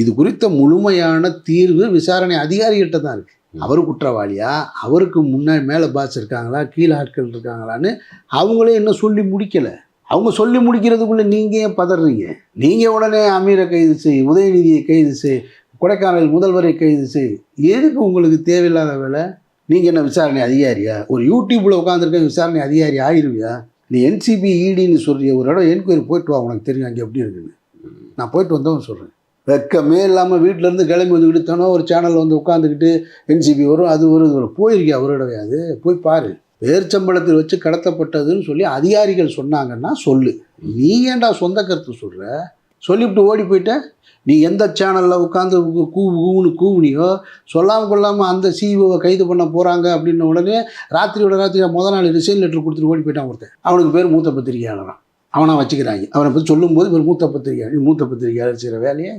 இது குறித்த முழுமையான தீர்வு விசாரணை அதிகாரிகிட்ட தான் இருக்குது. அவர் குற்றவாளியா, அவருக்கு மேலே பாஸ் இருக்காங்களா, கீழே ஆட்கள் இருக்காங்களான்னு அவங்களே இன்னும் சொல்லி முடிக்கலை. அவங்க சொல்லி முடிக்கிறதுக்குள்ளே நீங்கள் ஏன் பதறீங்க? நீங்கள் உடனே அமீரை கைது செய், உதயநிதியை கைது செய், கொடைக்கானல் முதல்வரை கைது செய். எதுக்கு உங்களுக்கு தேவையில்லாத வேலை? நீங்கள் என்ன விசாரணை அதிகாரியா? ஒரு யூடியூப்பில் உட்காந்துருக்க விசாரணை அதிகாரி ஆயிடுவியா? நீ என்சிபி இடின்னு சொல்கிற ஒரு இடம் என்கொயரி போயிட்டு வா, உனக்கு தெரியும் அங்கே எப்படி இருக்குன்னு. நான் போயிட்டு வந்தவன் சொல்கிறேன். வெக்கமே இல்லாமல் வீட்டிலேருந்து கிளம்பி வந்துக்கிட்டு தானோ ஒரு சேனலில் வந்து உட்காந்துக்கிட்டு என்சிபி வரும், அது வரும், இது வரும். போயிருக்கியா அவரோடவே? அது போய் பாரு. பேர்ச்சம்பளத்தில் வச்சு கடத்தப்பட்டதுன்னு சொல்லி அதிகாரிகள் சொன்னாங்கன்னா சொல்லு. நீ ஏன்டா சொந்த கருத்து சொல்கிற? சொல்லிவிட்டு ஓடி போயிட்ட. நீ எந்த சேனலில் உட்காந்து கூவுனியோ சொல்லாமல் கொள்ளாமல் அந்த சிஇஓவை கைது பண்ண போகிறாங்க அப்படின்ன உடனே ராத்திரியோட முதல் நாள் ரிசைன் லெட்டர் கொடுத்துட்டு ஓடி போயிட்டான் ஒருத்தன். அவனுக்கு பேர் மூத்த பத்திரிகையாளரான். அவனை வச்சுக்கிறாங்க. அவனை பற்றி சொல்லும்போது ஒரு மூத்த பத்திரிகையாளர் செய்கிற வேலையே